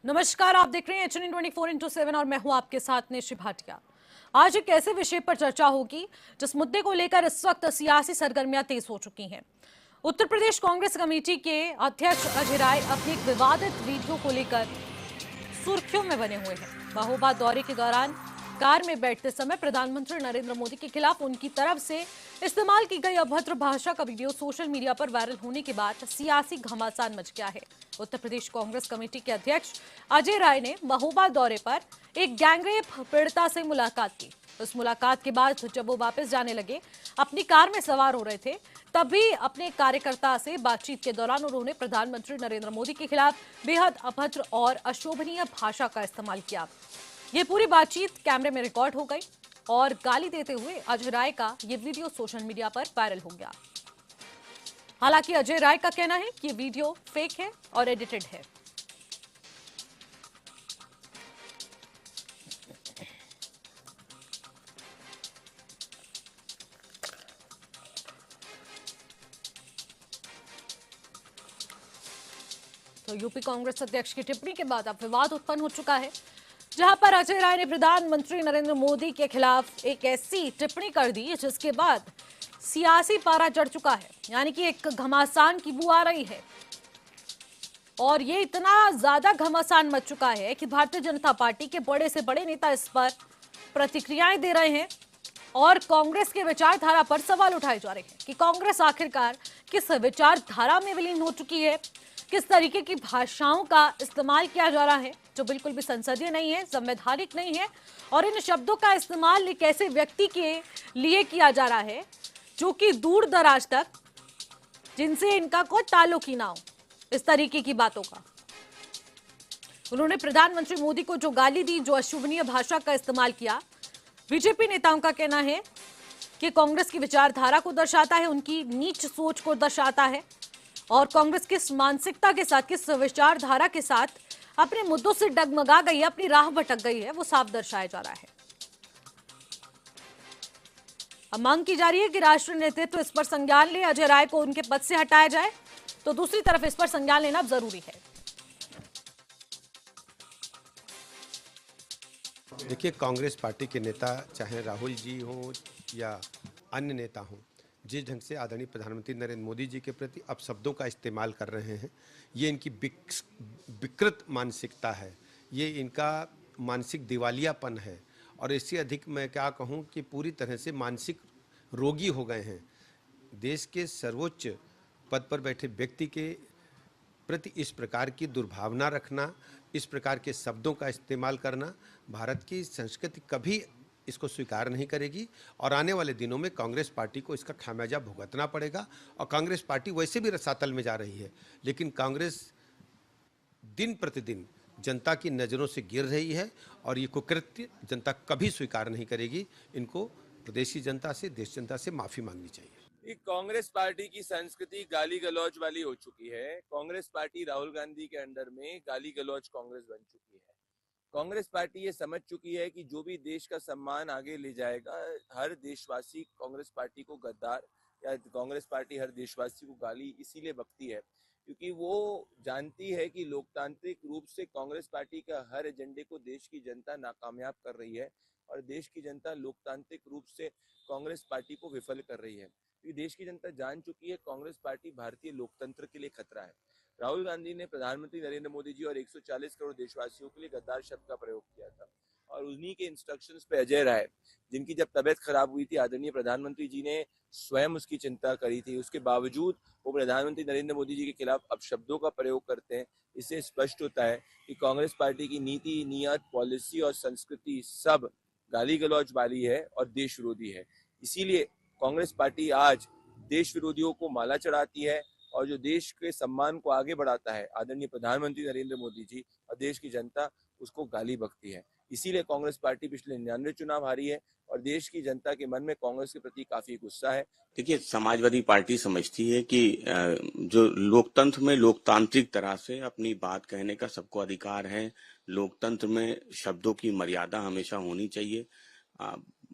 नमस्कार, आप देख रहे हैं HN 24x7 और मैं हूं आपके साथ निशि भाटिया। आज एक ऐसे विषय पर चर्चा होगी जिस मुद्दे को लेकर इस वक्त सियासी सरगर्मियां तेज हो चुकी हैं। उत्तर प्रदेश कांग्रेस कमेटी के अध्यक्ष अजय राय अपनी एक विवादित वीडियो को लेकर सुर्खियों में बने हुए हैं। महोबा दौरे के दौरान कार में बैठते समय प्रधानमंत्री नरेंद्र मोदी के खिलाफ उनकी तरफ से इस्तेमाल की गई अभद्र भाषा का वीडियो सोशल मीडिया पर वायरल होने के बाद सियासी घमासान मच गया है। उत्तर प्रदेश कांग्रेस कमेटी के अध्यक्ष अजय राय ने महोबा दौरे पर एक गैंगरेप पीड़िता से मुलाकात की। उस मुलाकात के बाद जब वो वापस जाने लगे, अपनी कार में सवार हो रहे थे, तभी अपने कार्यकर्ता से बातचीत के दौरान उन्होंने प्रधानमंत्री नरेंद्र मोदी के खिलाफ बेहद अभद्र और अशोभनीय भाषा का इस्तेमाल किया। ये पूरी बातचीत कैमरे में रिकॉर्ड हो गई और गाली देते हुए अजय राय का ये वीडियो सोशल मीडिया पर वायरल हो गया। हालांकि अजय राय का कहना है कि ये वीडियो फेक है और एडिटेड है। तो यूपी कांग्रेस अध्यक्ष की टिप्पणी के बाद अब विवाद उत्पन्न हो चुका है, जहां पर अजय राय ने प्रधानमंत्री नरेंद्र मोदी के खिलाफ एक ऐसी टिप्पणी कर दी जिसके बाद सियासी पारा चढ़ चुका है, यानी कि एक घमासान की बू आ रही है। और ये इतना ज्यादा घमासान मच चुका है कि भारतीय जनता पार्टी के बड़े से बड़े नेता इस पर प्रतिक्रियाएं दे रहे हैं और कांग्रेस के विचारधारा पर सवाल उठाए जा रहे हैं कि कांग्रेस आखिरकार किस विचारधारा में विलीन हो चुकी है, किस तरीके की भाषाओं का इस्तेमाल किया जा रहा है जो बिल्कुल भी संसदीय नहीं है, संवैधानिक नहीं है, और इन शब्दों का इस्तेमाल एक ऐसे व्यक्ति के लिए किया जा रहा है जो कि दूर दराज तक जिनसे इनका कोई ताल्लुक ही ना हो। इस तरीके की बातों का उन्होंने प्रधानमंत्री मोदी को जो गाली दी, जो अशोभनीय भाषा का इस्तेमाल किया, बीजेपी नेताओं का कहना है कि कांग्रेस की विचारधारा को दर्शाता है, उनकी नीच सोच को दर्शाता है और कांग्रेस किस मानसिकता के साथ, किस विचारधारा के साथ अपने मुद्दों से डगमगा गई है, अपनी राह भटक गई है, वो साफ दर्शाया जा रहा है। अब मांग की जा रही है कि राष्ट्रीय नेतृत्व इस पर संज्ञान ले, अजय राय को उनके पद से हटाया जाए, तो दूसरी तरफ इस पर संज्ञान लेना जरूरी है। देखिए, कांग्रेस पार्टी के नेता चाहे राहुल जी हों या अन्य नेता हों, जिस ढंग से आदरणीय प्रधानमंत्री नरेंद्र मोदी जी के प्रति अपशब्दों का इस्तेमाल कर रहे हैं, ये इनकी विकृत मानसिकता है, ये इनका मानसिक दिवालियापन है और इससे अधिक मैं क्या कहूँ कि पूरी तरह से मानसिक रोगी हो गए हैं। देश के सर्वोच्च पद पर बैठे व्यक्ति के प्रति इस प्रकार की दुर्भावना रखना, इस प्रकार के शब्दों का इस्तेमाल करना, भारत की संस्कृति कभी इसको स्वीकार नहीं करेगी और आने वाले दिनों में कांग्रेस पार्टी को इसका खामियाजा भुगतना पड़ेगा। और कांग्रेस पार्टी वैसे भी रसातल में जा रही है, लेकिन कांग्रेस दिन प्रतिदिन जनता की नज़रों से गिर रही है और ये कुकृत्य जनता कभी स्वीकार नहीं करेगी। इनको प्रदेश की जनता से, देश जनता से माफ़ी मांगनी चाहिए। कांग्रेस पार्टी की संस्कृति गाली गलौज वाली हो चुकी है। कांग्रेस पार्टी राहुल गांधी के अंडर में गाली गलौज कांग्रेस बन चुकी है। कांग्रेस पार्टी ये समझ चुकी है कि जो भी देश का सम्मान आगे ले जाएगा, हर देशवासी कांग्रेस पार्टी को गद्दार या कांग्रेस पार्टी हर देशवासी को गाली इसीलिए बकती है क्योंकि वो जानती है कि लोकतांत्रिक रूप से कांग्रेस पार्टी का हर एजेंडे को देश की जनता नाकामयाब कर रही है और देश की जनता लोकतांत्रिक रूप से कांग्रेस पार्टी को विफल कर रही है। देश की जनता जान चुकी है कांग्रेस पार्टी भारतीय लोकतंत्र के लिए खतरा है। राहुल गांधी ने प्रधानमंत्री नरेंद्र मोदी जी और 140 करोड़ देशवासियों के लिए गद्दार शब्द का प्रयोग किया था और उन्हीं के इंस्ट्रक्शंस पे अजय राय, जिनकी जब तबीयत खराब हुई थी, आदरणीय प्रधानमंत्री जी ने स्वयं उसकी चिंता करी थी, उसके बावजूद वो प्रधानमंत्री नरेंद्र मोदी जी के खिलाफ अपशब्दों का प्रयोग करते हैं। इससे स्पष्ट होता है कि कांग्रेस पार्टी की नीति, नियत, पॉलिसी और संस्कृति सब गाली गलौज वाली है और देश विरोधी है। इसीलिए कांग्रेस पार्टी आज देश विरोधियों को माला चढ़ाती है और जो देश के सम्मान को आगे बढ़ाता है, आदरणीय प्रधानमंत्री नरेंद्र मोदी जी और देश की जनता, उसको गाली बकती है। इसीलिए कांग्रेस पार्टी पिछले 99 चुनाव हारी है और देश की जनता के मन में कांग्रेस के प्रति काफी गुस्सा है। देखिए, समाजवादी पार्टी समझती है कि जो लोकतंत्र में लोकतांत्रिक तरह से अपनी बात कहने का सबको अधिकार है, लोकतंत्र में शब्दों की मर्यादा हमेशा होनी चाहिए,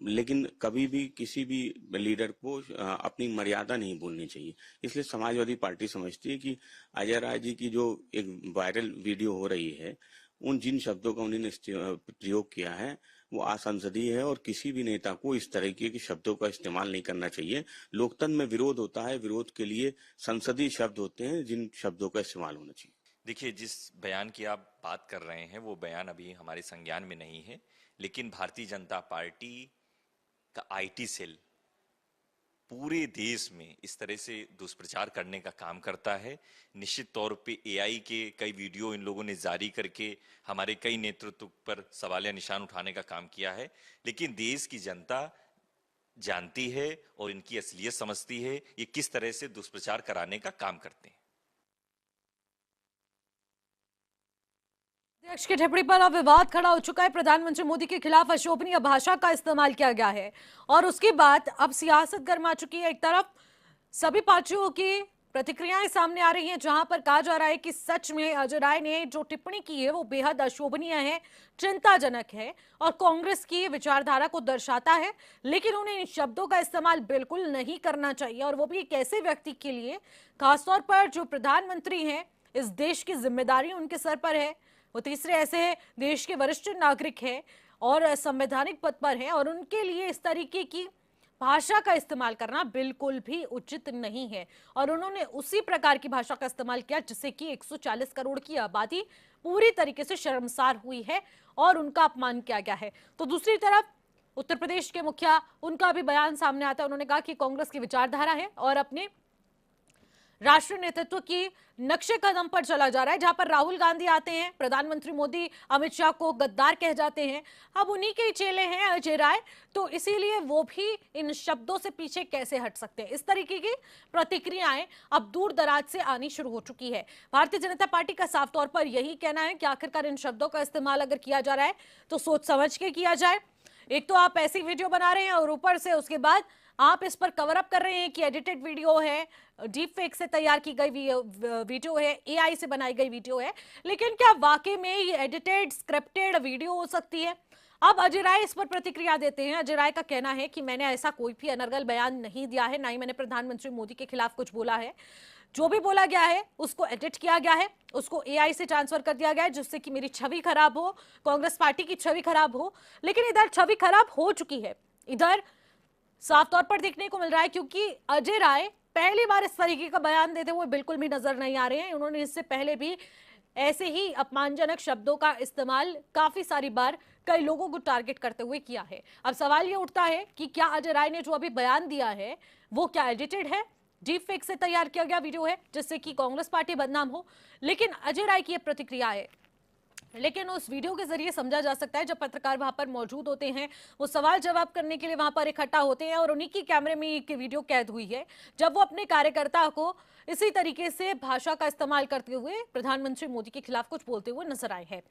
लेकिन कभी भी किसी भी लीडर को अपनी मर्यादा नहीं भूलनी चाहिए। इसलिए समाजवादी पार्टी समझती है कि अजय राय जी की जो एक वायरल वीडियो हो रही है उन जिन शब्दों का उन्होंने प्रयोग किया है वो असंसदीय है और किसी भी नेता को इस तरीके के शब्दों का इस्तेमाल नहीं करना चाहिए। लोकतंत्र में विरोध होता है, विरोध के लिए संसदीय शब्द होते हैं जिन शब्दों का इस्तेमाल होना चाहिए। देखिए, जिस बयान की आप बात कर रहे हैं वो बयान अभी हमारे संज्ञान में नहीं है, लेकिन भारतीय जनता पार्टी का आईटी सेल पूरे देश में इस तरह से दुष्प्रचार करने का काम करता है। निश्चित तौर पे एआई के कई वीडियो इन लोगों ने जारी करके हमारे कई नेतृत्व पर सवालिया निशान उठाने का काम किया है, लेकिन देश की जनता जानती है और इनकी असलियत समझती है ये किस तरह से दुष्प्रचार कराने का काम करते हैं। अध्यक्ष की टिप्पणी पर अब विवाद खड़ा हो चुका है। प्रधानमंत्री मोदी के खिलाफ अशोभनीय भाषा का इस्तेमाल किया गया है और उसके बाद अब सियासत गर्मा चुकी है। एक तरफ सभी पार्टियों की प्रतिक्रियाएं सामने आ रही हैं, जहां पर कहा जा रहा है कि सच में अजय राय ने जो टिप्पणी की है वो बेहद अशोभनीय है, चिंताजनक है और कांग्रेस की विचारधारा को दर्शाता है, लेकिन उन्हें इन शब्दों का इस्तेमाल बिल्कुल नहीं करना चाहिए, और वो भी एक ऐसे व्यक्ति के लिए, खासतौर पर जो प्रधानमंत्री हैं। इस देश की जिम्मेदारी उनके सर पर है, वो तीसरे ऐसे देश के वरिष्ठ नागरिक हैं और संवैधानिक पद पर हैं, और उनके लिए इस तरीके की भाषा का इस्तेमाल करना बिल्कुल भी उचित नहीं है। और उन्होंने उसी प्रकार की भाषा का इस्तेमाल किया जिससे कि 140 करोड़ की आबादी पूरी तरीके से शर्मसार हुई है और उनका अपमान किया गया है। तो दूसरी तरफ उत्तर प्रदेश के मुखिया, उनका भी बयान सामने आता है। उन्होंने कहा कि कांग्रेस की विचारधारा है और अपने राष्ट्रीय नेतृत्व की नक्शे कदम पर चला जा रहा है। जहां पर राहुल गांधी आते हैं, प्रधानमंत्री मोदी अमित शाह को गद्दार कह जाते हैं, अब उन्हीं के चेले हैं अजय राय, तो इसीलिए वो भी इन शब्दों से पीछे कैसे हट सकते हैं। इस तरीके की प्रतिक्रियाएं अब दूर दराज से आनी शुरू हो चुकी है। भारतीय जनता पार्टी का साफ तौर पर यही कहना है कि आखिरकार इन शब्दों का इस्तेमाल अगर किया जा रहा है तो सोच समझ के किया जाए। एक तो आप ऐसी वीडियो बना रहे हैं और ऊपर से उसके बाद आप इस पर कवर अप कर रहे हैं कि एडिटेड वीडियो है, डीप फेक से तैयार की गई वीडियो है, एआई से बनाई गई वीडियो है, लेकिन क्या वाकई में ये एडिटेड स्क्रिप्टेड वीडियो हो सकती है? अब अजय राय इस पर प्रतिक्रिया देते हैं। अजय राय का कहना है कि मैंने ऐसा कोई भी अनर्गल बयान नहीं दिया है, ना ही मैंने प्रधानमंत्री मोदी के खिलाफ कुछ बोला है। जो भी बोला गया है उसको एडिट किया गया है, उसको एआई से ट्रांसफर कर दिया गया है जिससे कि मेरी छवि खराब हो, कांग्रेस पार्टी की छवि खराब हो। लेकिन इधर छवि खराब हो चुकी है, इधर साफ तौर पर देखने को मिल रहा है, क्योंकि अजय राय पहली बार इस तरीके का बयान देते हुए बिल्कुल भी नजर नहीं आ रहे हैं। उन्होंने इससे पहले भी ऐसे ही अपमानजनक शब्दों का इस्तेमाल काफी सारी बार कई लोगों को टारगेट करते हुए किया है। अब सवाल ये उठता है कि क्या अजय राय ने जो अभी बयान दिया है वो क्या एडिटेड है, डीप फेक से तैयार किया गया वीडियो है जिससे कि कांग्रेस पार्टी बदनाम हो? लेकिन अजय राय की यह प्रतिक्रिया है, लेकिन उस वीडियो के जरिए समझा जा सकता है जब पत्रकार वहां पर मौजूद होते हैं, वो सवाल जवाब करने के लिए वहां पर इकट्ठा होते हैं और उन्हीं की कैमरे में एक वीडियो कैद हुई है जब वो अपने कार्यकर्ता को इसी तरीके से भाषा का इस्तेमाल करते हुए प्रधानमंत्री मोदी के खिलाफ कुछ बोलते हुए नजर आए हैं।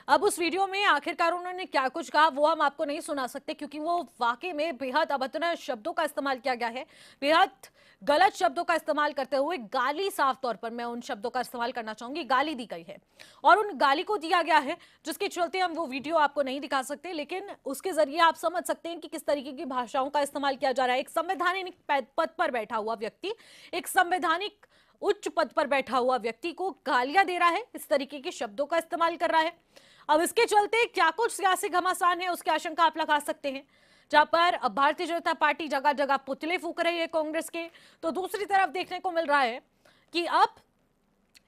अब उस वीडियो में आखिरकार उन्होंने क्या कुछ कहा वो हम आपको नहीं सुना सकते, क्योंकि वो वाकई में बेहद अभद्र शब्दों का इस्तेमाल किया गया है, बेहद गलत शब्दों का इस्तेमाल करते हुए गाली, साफ तौर पर मैं उन शब्दों का इस्तेमाल करना चाहूंगी, गाली दी गई है और उन गाली को दिया गया है जिसके चलते हम वो वीडियो आपको नहीं दिखा सकते, लेकिन उसके जरिए आप समझ सकते हैं कि किस तरीके की भाषाओं का इस्तेमाल किया जा रहा है। एक संवैधानिक पद पर बैठा हुआ व्यक्ति, एक संवैधानिक उच्च पद पर बैठा हुआ व्यक्ति को गालियां दे रहा है, इस तरीके के शब्दों का इस्तेमाल कर रहा है। अब इसके चलते क्या कुछ सियासी घमासान है उसकी आशंका आप लगा सकते हैं। जहां पर अब भारतीय जनता पार्टी जगह जगह पुतले फूंक रही है कांग्रेस के, तो दूसरी तरफ देखने को मिल रहा है कि अब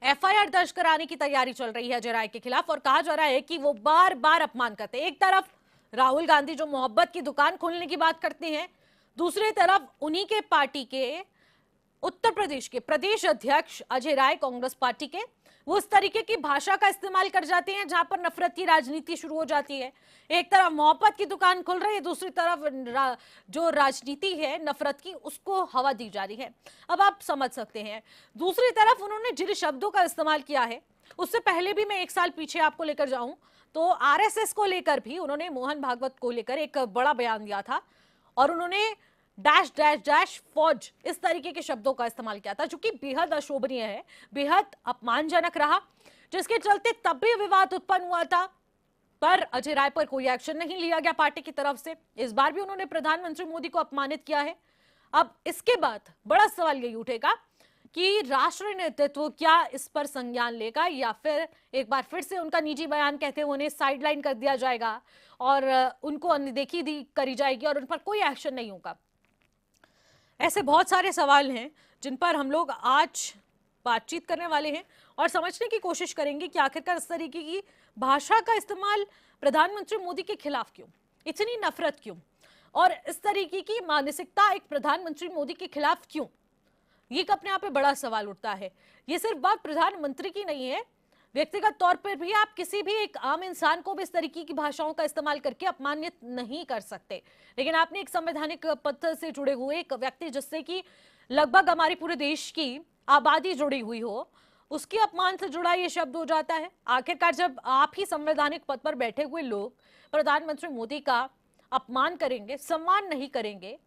एफआईआर दर्ज कराने की तैयारी चल रही है अजय राय के खिलाफ और कहा जा रहा है कि वो बार बार अपमान करते हैं। एक तरफ राहुल गांधी जो मोहब्बत की दुकान खोलने की बात करते हैं, दूसरी तरफ उन्हीं के पार्टी के उत्तर प्रदेश के प्रदेश अध्यक्ष अजय राय कांग्रेस पार्टी के, वो उस तरीके की भाषा का इस्तेमाल कर जाते हैं जहां पर नफरत की राजनीति शुरू हो जाती है। एक तरफ मोहब्बत की दुकान खुल रही है, दूसरी तरफ जो राजनीति है नफरत की उसको हवा दी जा रही है। अब आप समझ सकते हैं। दूसरी तरफ उन्होंने जिन शब्दों का इस्तेमाल किया है, उससे पहले भी मैं 1 साल पीछे आपको लेकर जाऊं तो आरएसएस को लेकर भी उन्होंने, मोहन भागवत को लेकर एक बड़ा बयान दिया था और उन्होंने डैश डैश डैश फौज इस तरीके के शब्दों का इस्तेमाल किया था, जो कि बेहद अशोभनीय है, बेहद अपमानजनक रहा, जिसके चलते तब भी विवाद उत्पन्न हुआ था, पर अजय राय पर कोई एक्शन नहीं लिया गया पार्टी की तरफ से। इस बार भी उन्होंने प्रधानमंत्री मोदी को अपमानित किया है। अब इसके बाद बड़ा सवाल यही उठेगा कि राष्ट्रीय नेतृत्व क्या इस पर संज्ञान लेगा या फिर एक बार फिर से उनका निजी बयान कहते हुए उन्हें साइडलाइन कर दिया जाएगा और उनको अनदेखी करी जाएगी और उन पर कोई एक्शन नहीं होगा। ऐसे बहुत सारे सवाल हैं जिन पर हम लोग आज बातचीत करने वाले हैं और समझने की कोशिश करेंगे कि आखिरकार इस तरीके की भाषा का इस्तेमाल प्रधानमंत्री मोदी के खिलाफ क्यों, इतनी नफरत क्यों, और इस तरीके की मानसिकता एक प्रधानमंत्री मोदी के खिलाफ क्यों, ये अपने आप में बड़ा सवाल उठता है। ये सिर्फ बात प्रधानमंत्री की नहीं है, व्यक्तिगत तौर पर भी आप किसी भी एक आम इंसान को भी इस तरीके की भाषाओं का इस्तेमाल करके अपमानित नहीं कर सकते। लेकिन आपने एक संवैधानिक पद से जुड़े हुए एक व्यक्ति, जिससे कि लगभग हमारी पूरे देश की आबादी जुड़ी हुई हो, उसके अपमान से जुड़ा ये शब्द हो जाता है। आखिरकार जब आप ही संवैधानिक पद पर बैठे हुए लोग प्रधानमंत्री मोदी का अपमान करेंगे, सम्मान नहीं करेंगे,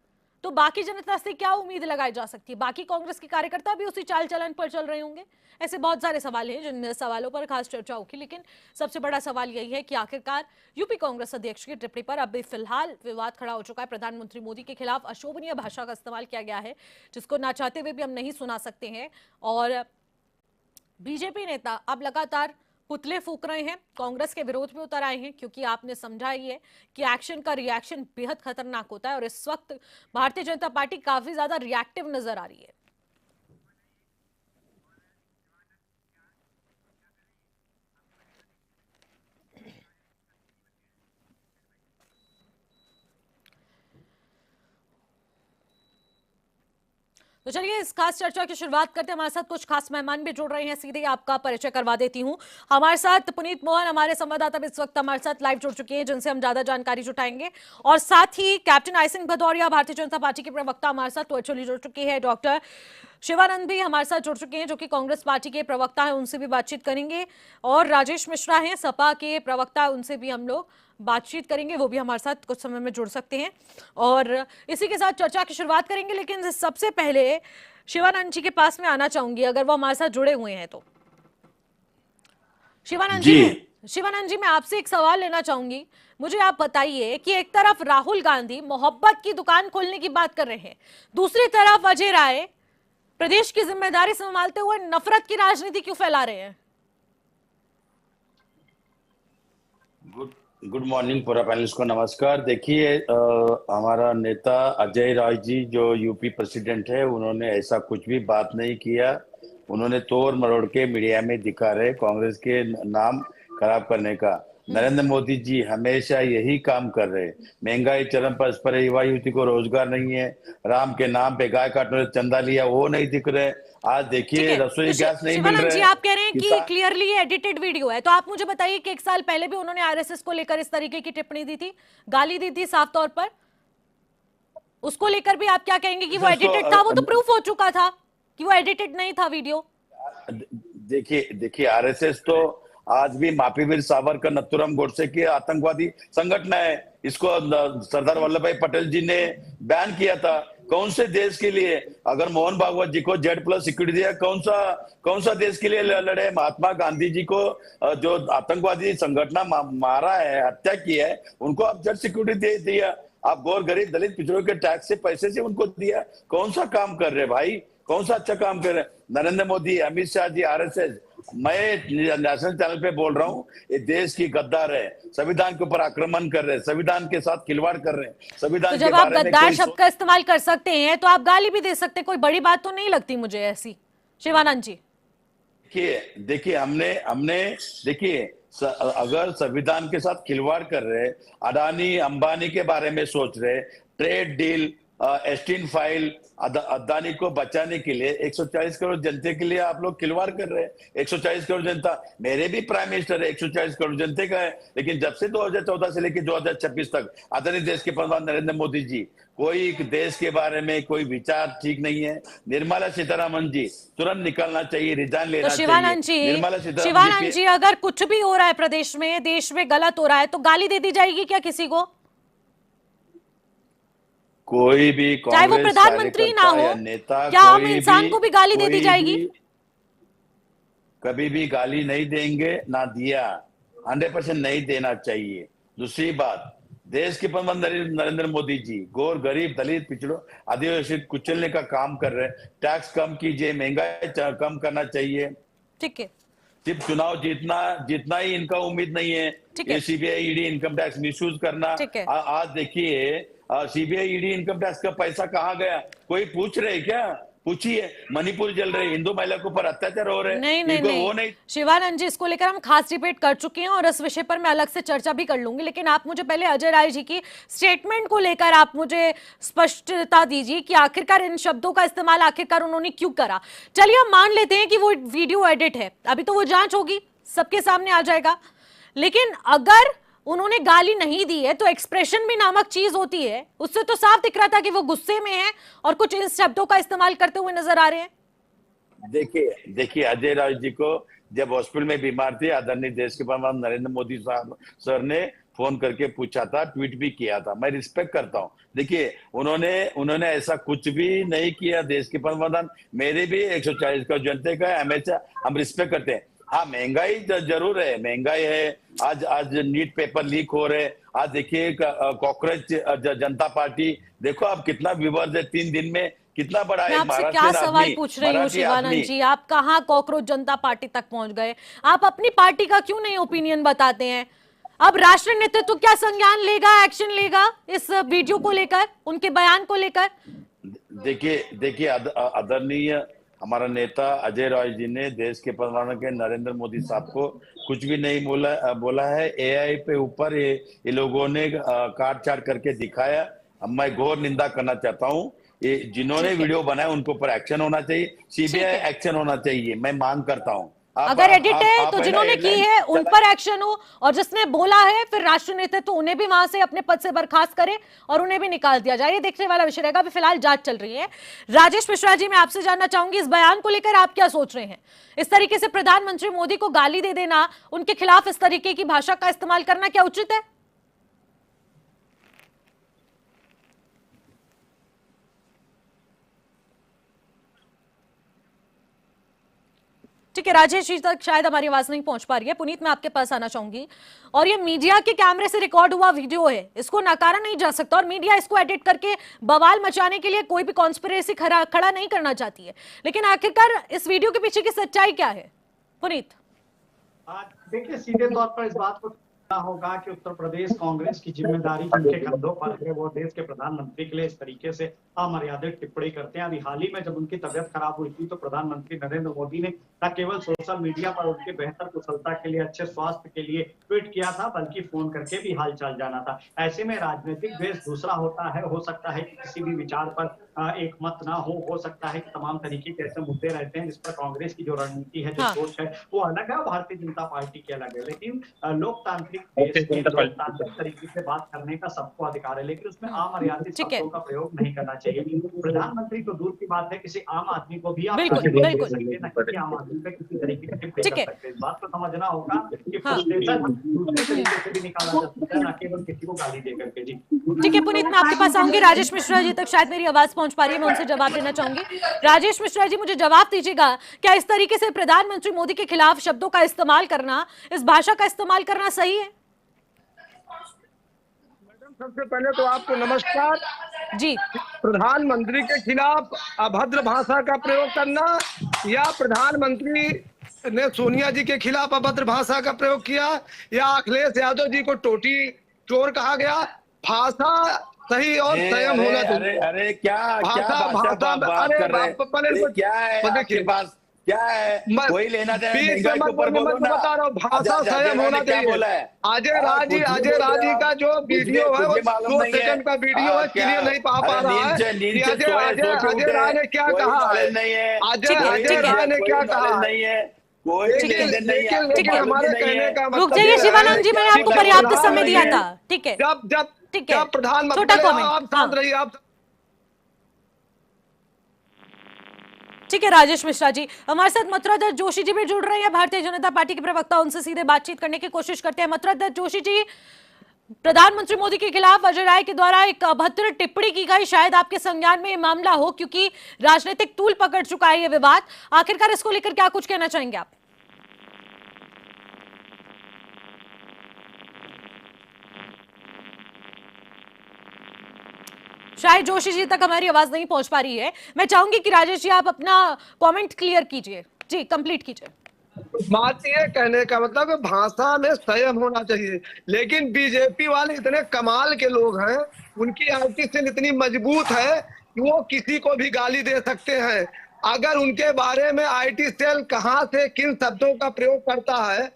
तो बाकी जनता से क्या उम्मीद लगाई जा सकती है? बाकी कांग्रेस के कार्यकर्ता भी उसी चाल चलन पर चल रहे होंगे। ऐसे बहुत सारे सवाल हैं जिन सवालों पर खास चर्चा होगी, लेकिन सबसे बड़ा सवाल यही है कि आखिरकार यूपी कांग्रेस अध्यक्ष की टिप्पणी पर अब फिलहाल विवाद खड़ा हो चुका है। प्रधानमंत्री मोदी के खिलाफ अशोभनीय भाषा का इस्तेमाल किया गया है, जिसको ना चाहते हुए भी हम नहीं सुना सकते हैं। और बीजेपी नेता अब लगातार पुतले फूंक रहे हैं, कांग्रेस के विरोध में उतर आए हैं, क्योंकि आपने समझा ही है कि एक्शन का रिएक्शन बेहद खतरनाक होता है और इस वक्त भारतीय जनता पार्टी काफी ज्यादा रिएक्टिव नजर आ रही है। तो चलिए इस खास चर्चा की शुरुआत करते हैं। हमारे साथ कुछ खास मेहमान भी जुड़ रहे हैं, सीधे आपका परिचय करवा देती हूं। हमारे साथ पुनीत मोहन, हमारे संवाददाता इस वक्त हमारे साथ लाइव जुड़ चुके हैं, जिनसे हम ज्यादा जानकारी जुटाएंगे। और साथ ही captain I Singh Bhadauria, Bharatiya Janata party के प्रवक्ता, हमारे साथ वर्चुअली जुड़ चुकी है। डॉक्टर शिवानंद भी हमारे साथ जुड़ चुके हैं, जो कि कांग्रेस पार्टी के प्रवक्ता हैं, उनसे भी बातचीत करेंगे। और राजेश मिश्रा हैं, सपा के प्रवक्ता, उनसे भी हम लोग बातचीत करेंगे, वो भी हमारे साथ कुछ समय में जुड़ सकते हैं। और इसी के साथ चर्चा की शुरुआत करेंगे, लेकिन सबसे पहले शिवानंद जी के पास में आना चाहूंगी, अगर वो हमारे साथ जुड़े हुए हैं तो। शिवानंद जी, मैं आपसे एक सवाल लेना चाहूंगी। मुझे आप बताइए कि एक तरफ राहुल गांधी मोहब्बत की दुकान खोलने की बात कर रहे हैं, दूसरी तरफ अजय राय प्रदेश की जिम्मेदारी संभालते हुए नफरत की राजनीति क्यों फैला रहे हैं? गुड मॉर्निंग पूरा पैनलिस्ट को नमस्कार। देखिए, हमारा नेता अजय राय जी जो यूपी प्रेसिडेंट है, उन्होंने ऐसा कुछ भी बात नहीं किया। उन्होंने तोड़ मरोड़ के मीडिया में दिखा रहे कांग्रेस के नाम खराब करने का। नरेंद्र मोदी जी हमेशा यही काम कर रहे। महंगाई चरम पर, इस पर युवा युवती को रोजगार नहीं है। राम के नाम पे गाय काटने चंदा लिया, वो नहीं दिख रहे। आज देखिए रसोई गैस नहीं मिल रहे। जी, आप कह रहे हैं कि क्लियरली एडिटेड वीडियो है, तो आप मुझे बताइए कि एक साल पहले भी उन्होंने आरएसएस को लेकर इस तरीके की टिप्पणी दी थी, गाली दी थी साफ तौर पर। उसको लेकर भी आप क्या कहेंगे कि वो एडिटेड था? वो तो प्रूफ हो चुका था कि वो एडिटेड नहीं था वीडियो। देखिए आरएसएस तो आज भी माफीवीर सावरकर, नथुराम गोडसे के आतंकवादी संगठन है। इसको सरदार वल्लभ भाई पटेल जी ने बैन किया था। कौन से देश के लिए? अगर मोहन भागवत जी को Z+ सिक्योरिटी दिया, कौन सा देश के लिए लड़े? महात्मा गांधी जी को जो आतंकवादी संगठन मारा है, हत्या की है, उनको आप Z सिक्योरिटी दे दिया। आप गौर गरीब दलित पिछड़ों के टैक्स से पैसे से उनको दिया। कौन सा काम कर रहे भाई? कौन सा अच्छा काम कर रहे? नरेंद्र मोदी, अमित शाह जी, आरएसएस, मैं नेशनल चैनल पे बोल रहा हूँ, ये देश की गद्दार है। संविधान के ऊपर आक्रमण कर रहे हैं, संविधान के साथ खिलवाड़ कर रहे हैं। संविधान तो जब आप गद्दार शब्द का इस्तेमाल कर सकते हैं तो आप गाली भी दे सकते हैं, कोई बड़ी बात तो नहीं लगती मुझे ऐसी। शिवानंद जी, देखिए हमने देखिए, अगर संविधान के साथ खिलवाड़ कर रहे, अडानी अंबानी के बारे में सोच रहे, ट्रेड डील, एस्टीन फाइल, अदानी को बचाने के लिए 140 करोड़ जनता के लिए आप लोग खिलवाड़ कर रहे हैं। 140 करोड़ जनता, मेरे भी प्राइम मिनिस्टर है, 140 करोड़ जनता का है। लेकिन जब से 2014 से लेकर 2026 तक आदरणीय देश के प्रधानमंत्री नरेंद्र मोदी जी, कोई देश के बारे में कोई विचार ठीक नहीं है। निर्मला सीतारमण जी तुरंत निकलना चाहिए, रिजाइन लेना चाहिए। शिवानंद जी, अगर कुछ भी हो रहा है प्रदेश में, देश में गलत हो रहा है, तो गाली दे दी जाएगी क्या किसी को? कोई भी चाहे वो प्रधानमंत्री ना हो, नेता, क्या आम इंसान को भी गाली दे दी जाएगी? कभी भी गाली नहीं देंगे, ना दिया, 100% नहीं देना चाहिए। दूसरी बात, देश के प्रधानमंत्री नरेंद्र मोदी जी गौर गरीब दलित पिछड़ों आदिवासी कुचलने का काम कर रहे हैं। टैक्स कम कीजिए, महंगाई कम करना चाहिए। ठीक है, सिर्फ चुनाव जीतना ही इनका उम्मीद नहीं है। ठीक है। ये CBI ED income tax misuse करना। ठीक है। आज देखिए सीबीआई ईडी इनकम टैक्स का पैसा कहाँ गया, कोई पूछ रहे क्या? पूछिए। मणिपुर जल रहे, हिंदू महिला के ऊपर अत्याचार हो रहे हैं। नहीं वो नहीं। शिवानंद जी, इसको लेकर हम खास डिबेट कर चुके हैं और इस विषय पर मैं अलग से चर्चा भी कर लूंगी, लेकिन आप मुझे पहले अजय राय जी की स्टेटमेंट को लेकर आप मुझे स्पष्टता दीजिए कि आखिरकार इन शब्दों का इस्तेमाल आखिरकार उन्होंने क्यों करा। चलिए हम मान लेते हैं कि वो वीडियो एडिट है, अभी तो वो जांच होगी, सबके सामने आ जाएगा, लेकिन अगर उन्होंने गाली नहीं दी है तो एक्सप्रेशन भी नामक चीज होती है, उससे तो साफ दिख रहा था कि वो गुस्से में है और कुछ इन शब्दों का इस्तेमाल करते हुए नजर आ रहे हैं। देखिए अजय राय जी को जब हॉस्पिटल में बीमार थे, आदरणीय देश के प्रधानमंत्री नरेंद्र मोदी साहब सर ने फोन करके पूछा था, ट्वीट भी किया था। मैं रिस्पेक्ट करता हूं। देखिए उन्होंने ऐसा कुछ भी नहीं किया। देश के प्रधानमंत्री, मेरे भी 140 का जनता का हमेशा हम रिस्पेक्ट करते हैं। हाँ, महंगाई जरूर है, महंगाई है। आज नीट पेपर लीक हो रहे। आज देखिए कॉकरोच जनता पार्टी, देखो आप कितना विवाद है 3 दिन में, कितना बड़ा मैं आपसे क्या सवाल पूछ रही हूँ शिवानंद जी, आप कहाँ कॉकरोच जनता पार्टी तक पहुंच गए? आप अपनी पार्टी का क्यों नहीं ओपिनियन बताते हैं? अब राष्ट्रीय नेतृत्व क्या संज्ञान लेगा, एक्शन लेगा इस वीडियो को लेकर, उनके बयान को लेकर? देखिए आदरणीय हमारा नेता अजय राय जी ने देश के प्रधानमंत्री नरेंद्र मोदी साहब को कुछ भी नहीं बोला है। एआई पे ऊपर ये लोगों ने काट छाट करके दिखाया। मैं घोर निंदा करना चाहता हूँ। ये जिन्होंने वीडियो बनाया उनके ऊपर एक्शन होना चाहिए, सीबीआई एक्शन होना चाहिए, मैं मांग करता हूँ। अगर एडिट है तो जिन्होंने की है उन पर एक्शन हो, और जिसने बोला है फिर राष्ट्रीय नेतृत्व तो उन्हें भी वहां से अपने पद से बर्खास्त करे और उन्हें भी निकाल दिया जाए। ये देखने वाला विषय रहेगा। अभी फिलहाल जांच चल रही है। राजेश मिश्रा जी, मैं आपसे जानना चाहूंगी इस बयान को लेकर आप क्या सोच रहे हैं? इस तरीके से प्रधानमंत्री मोदी को गाली दे देना, उनके खिलाफ इस तरीके की भाषा का इस्तेमाल करना क्या उचित है? ठीक है, राजेश जी तक शायद हमारी आवाज नहीं पहुंच पा रही है। पुनीत, मैं आपके पास आना चाहूंगी। और ये मीडिया के कैमरे से रिकॉर्ड हुआ वीडियो है, इसको नकारा नहीं जा सकता, और मीडिया इसको एडिट करके बवाल मचाने के लिए कोई भी कॉन्स्पिरेसी खड़ा नहीं करना चाहती है, लेकिन आखिरकार इस वीडियो के पीछे की सच्चाई क्या है? पुनीत, देखिए सीधे तौर पर इस बात को होगा कि उत्तर प्रदेश कांग्रेस की जिम्मेदारी जिनके कंधों पर है, वो देश के प्रधानमंत्री के लिए इस तरीके से अमर्यादित टिप्पणी करते हैं। अभी हाल ही में जब उनकी तबियत खराब हुई थी तो प्रधानमंत्री नरेंद्र मोदी ने न केवल सोशल मीडिया पर उनके बेहतर कुशलता के लिए, अच्छे स्वास्थ्य के लिए ट्वीट किया था, बल्कि फोन करके भी हालचाल जाना था। ऐसे में राजनीतिक द्वेष दूसरा होता है। हो सकता है कि किसी भी विचार पर एक मत ना हो सकता है कि तमाम तरीके के ऐसे मुद्दे रहते हैं जिस पर कांग्रेस की जो रणनीति है, जो सोच है, वो अलग है, भारतीय जनता पार्टी की अलग है। लेकिन लोकतांत्रिक लोकतांत्रिक तरीके से बात करने का सबको अधिकार है, लेकिन उसमें अमर्यादित शब्दों का प्रयोग नहीं करना चाहिए। प्रधानमंत्री तो दूर की बात है, किसी आम आदमी को भी आप आम आदमी पे किसी तरीके की टिप्पणी कर सकते हैं। इस बात को समझना होगा कि फ्रस्ट्रेशन दूसरे तरीके से भी निकाला जा सकता है, न केवल किसी को गाली देकर के। जी ठीक है पुनीत, मैं आपके पास आऊंगी। राजेश मिश्रा जी तक शायद मेरी आवाज पहुंच पा रही है, मैं उनसे जवाब देना चाहूंगी। राजेश मिश्रा जी, मुझे जवाब दीजिएगा, क्या इस तरीके से प्रधानमंत्री मोदी के खिलाफ शब्दों का इस्तेमाल करना, इस भाषा का इस्तेमाल करना सही है? सबसे पहले तो आपको नमस्कार जी। प्रधानमंत्री के खिलाफ अभद्र भाषा का प्रयोग करना या प्रधानमंत्री ने सोनिया जी के खिलाफ अभद्र भाषा का प्रयोग किया या अखिलेश यादव जी को टोटी चोर कहा गया, भाषा सही और संयम होना चाहिए। अरे क्या भाषा बात कर रहे हैं? क्या है आपके पास? क्या है? कोई लेना मैं बता रहा हूँ, भाषा संयम होना चाहिए। अजय राज जी का जो वीडियो है वो 2 सेकंड का वीडियो है, क्लियर नहीं पा रहा है। अजय राय ने क्या कहा? अजय राय ने क्या कहा? नहीं है लेकिन हमारे कहने का रुक जाइए शिवानंद जी, मैंने आपको पर्याप्त समय दिया था। ठीक है, जब प्रधानमंत्री आप शांत रहिए। आप ठीक है राजेश मिश्रा जी, हमारे साथ मथुरादत्त जोशी जी भी जुड़ रहे हैं, भारतीय जनता पार्टी के प्रवक्ता, उनसे सीधे बातचीत करने की कोशिश करते हैं। मथुरादत्त जोशी जी, प्रधानमंत्री मोदी के खिलाफ अजय राय के द्वारा एक अभद्र टिप्पणी की गई, शायद आपके संज्ञान में ये मामला हो, क्योंकि राजनीतिक तूल पकड़ चुका है ये विवाद। आखिरकार इसको लेकर क्या कुछ कहना चाहेंगे आप? शायद जोशी जी तक हमारी आवाज नहीं पहुंच पा रही है। मैं चाहूंगी कि राजेश जी आप अपना कमेंट क्लियर कीजिए, जी कंप्लीट कीजिए। बात ये कहने का मतलब है भाषा में संयम होना चाहिए, लेकिन बीजेपी वाले इतने कमाल के लोग हैं, उनकी आईटी सेल इतनी मजबूत है कि वो किसी को भी गाली दे सकते हैं। अगर उनके बारे में आईटी सेल कहां से किन शब्दों का प्रयोग करता है,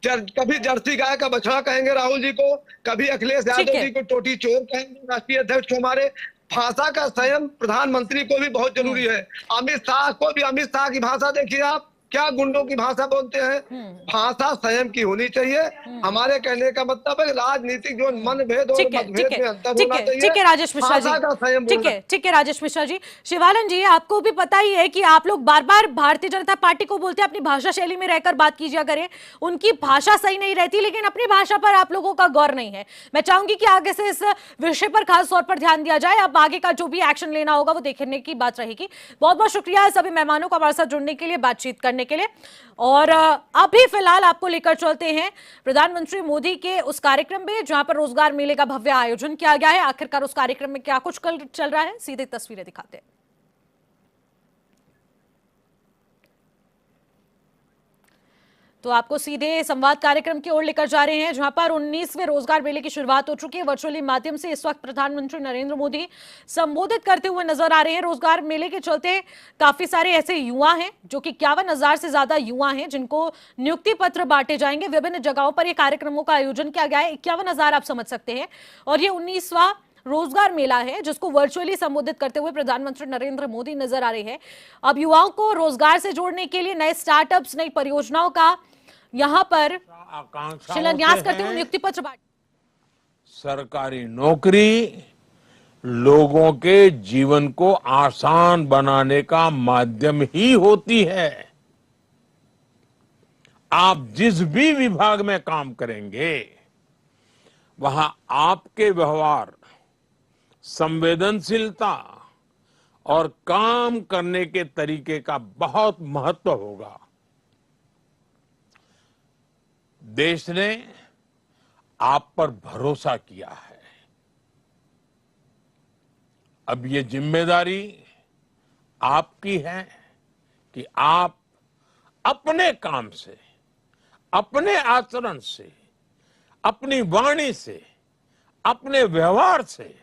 कभी जर्सी गाय का बछड़ा कहेंगे राहुल जी को, कभी अखिलेश ठीक यादव है। जी को टोटी चोर कहेंगे राष्ट्रीय अध्यक्ष को हमारे। भाषा का संयम प्रधानमंत्री को भी बहुत जरूरी है। अमित शाह को भी, अमित शाह की भाषा देखिए आप, क्या गुंडों की भाषा बोलते हैं। भाषा संयम की होनी चाहिए। हमारे कहने का मतलब है राजनीतिक जो मनभेद और ठीक है, मतभेद में अंतर ठीक होना है, चाहिए। ठीक है राजेश मिश्रा जी, भाषा का संयम ठीक है, ठीक है राजेश मिश्रा जी। शिवानंद जी, आपको भी पता ही है कि आप लोग बार बार भारतीय जनता पार्टी को बोलते हैं अपनी भाषा शैली में रहकर बात कीजिए करें। उनकी भाषा सही नहीं रहती, लेकिन अपनी भाषा पर आप लोगों का गौर नहीं है। मैं चाहूंगी कि आगे से इस विषय पर खास तौर पर ध्यान दिया जाए। अब आगे का जो भी एक्शन लेना होगा वो देखने की बात रहेगी। बहुत बहुत शुक्रिया सभी मेहमानों को हमारे साथ जुड़ने के लिए, बातचीत करने के लिए। और अभी फिलहाल आपको लेकर चलते हैं प्रधानमंत्री मोदी के उस कार्यक्रम में जहां पर रोजगार मेले का भव्य आयोजन किया गया है। आखिरकार उस कार्यक्रम में क्या कुछ चल रहा है, सीधे तस्वीरें दिखाते हैं। तो आपको सीधे संवाद कार्यक्रम की ओर लेकर जा रहे हैं जहां पर 19वें रोजगार मेले की शुरुआत हो चुकी है। वर्चुअली माध्यम से इस वक्त प्रधानमंत्री नरेंद्र मोदी संबोधित करते हुए नजर आ रहे हैं। रोजगार मेले के चलते काफी सारे ऐसे युवा हैं जो कि 51,000 से ज्यादा युवा हैं जिनको नियुक्ति पत्र बांटे जाएंगे। विभिन्न जगहों पर ये कार्यक्रमों का आयोजन किया गया है। 51,000 आप समझ सकते हैं, और ये 19वां रोजगार मेला है जिसको वर्चुअली संबोधित करते हुए प्रधानमंत्री नरेंद्र मोदी नजर आ रहे हैं। अब युवाओं को रोजगार से जोड़ने के लिए नए स्टार्टअप्स, नई परियोजनाओं का यहां पर शिलान्यास करते हुए नियुक्ति पत्र बांटे। सरकारी नौकरी लोगों के जीवन को आसान बनाने का माध्यम ही होती है। आप जिस भी विभाग में काम करेंगे वहां आपके व्यवहार, संवेदनशीलता और काम करने के तरीके का बहुत महत्व होगा। देश ने आप पर भरोसा किया है। अब ये जिम्मेदारी आपकी है कि आप अपने काम से, अपने आचरण से, अपनी वाणी से, अपने व्यवहार से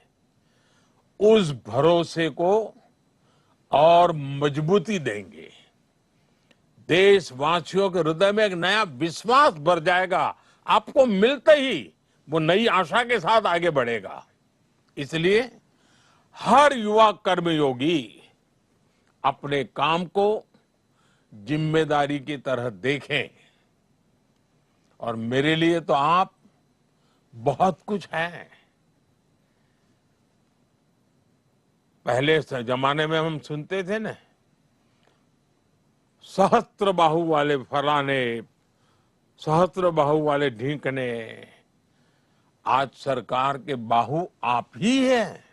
उस भरोसे को और मजबूती देंगे। देशवासियों के हृदय में एक नया विश्वास भर जाएगा। आपको मिलते ही वो नई आशा के साथ आगे बढ़ेगा। इसलिए हर युवा कर्मयोगी अपने काम को जिम्मेदारी की तरह देखें। और मेरे लिए तो आप बहुत कुछ हैं। पहले जमाने में हम सुनते थे ना, सहस्त्र बाहु वाले फलाने, सहस्त्र बाहु वाले ढींकने। आज सरकार के बाहु आप ही हैं।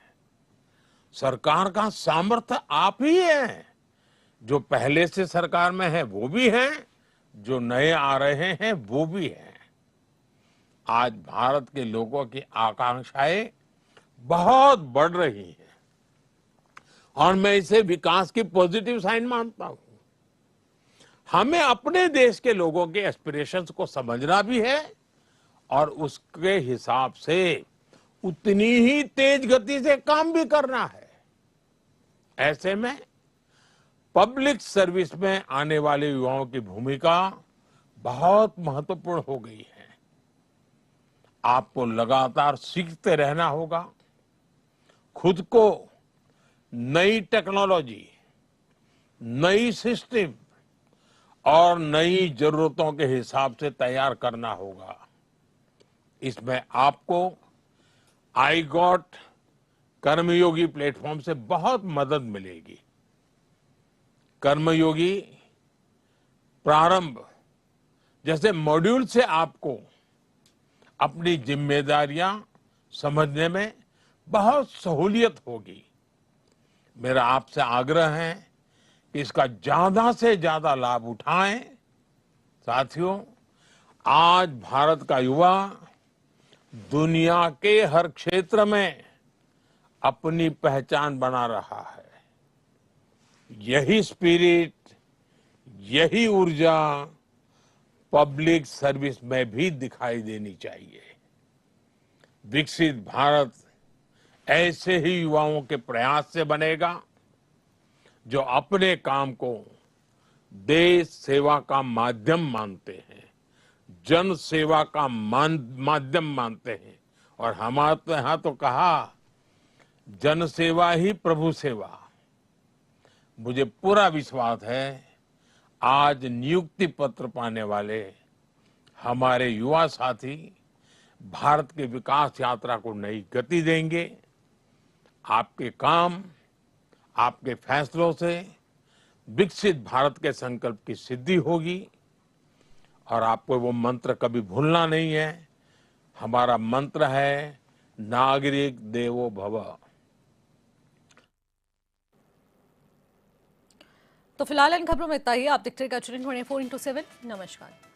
सरकार का सामर्थ्य आप ही है। जो पहले से सरकार में है वो भी हैं, जो नए आ रहे हैं वो भी हैं। आज भारत के लोगों की आकांक्षाएं बहुत बढ़ रही हैं और मैं इसे विकास की पॉजिटिव साइन मानता हूं। हमें अपने देश के लोगों के एस्पिरेशंस को समझना भी है और उसके हिसाब से उतनी ही तेज गति से काम भी करना है। ऐसे में पब्लिक सर्विस में आने वाले युवाओं की भूमिका बहुत महत्वपूर्ण हो गई है। आपको लगातार सीखते रहना होगा, खुद को नई टेक्नोलॉजी, नई सिस्टम और नई जरूरतों के हिसाब से तैयार करना होगा। इसमें आपको आई गॉट कर्मयोगी प्लेटफॉर्म से बहुत मदद मिलेगी। कर्मयोगी प्रारंभ जैसे मॉड्यूल से आपको अपनी जिम्मेदारियां समझने में बहुत सहूलियत होगी। मेरा आपसे आग्रह है कि इसका ज्यादा से ज्यादा लाभ उठाएं। साथियों, आज भारत का युवा दुनिया के हर क्षेत्र में अपनी पहचान बना रहा है। यही स्पिरिट, यही ऊर्जा पब्लिक सर्विस में भी दिखाई देनी चाहिए। विकसित भारत ऐसे ही युवाओं के प्रयास से बनेगा जो अपने काम को देश सेवा का माध्यम मानते हैं, जन सेवा का माध्यम मानते हैं। और हमारे यहाँ तो कहा, जन सेवा ही प्रभु सेवा। मुझे पूरा विश्वास है आज नियुक्ति पत्र पाने वाले हमारे युवा साथी भारत के विकास यात्रा को नई गति देंगे। आपके काम, आपके फैसलों से विकसित भारत के संकल्प की सिद्धि होगी। और आपको वो मंत्र कभी भूलना नहीं है। हमारा मंत्र है नागरिक देवो भव। तो फिलहाल इन खबरों में इतना ही। आप देखते रहिएगा Channel 24/7। नमस्कार।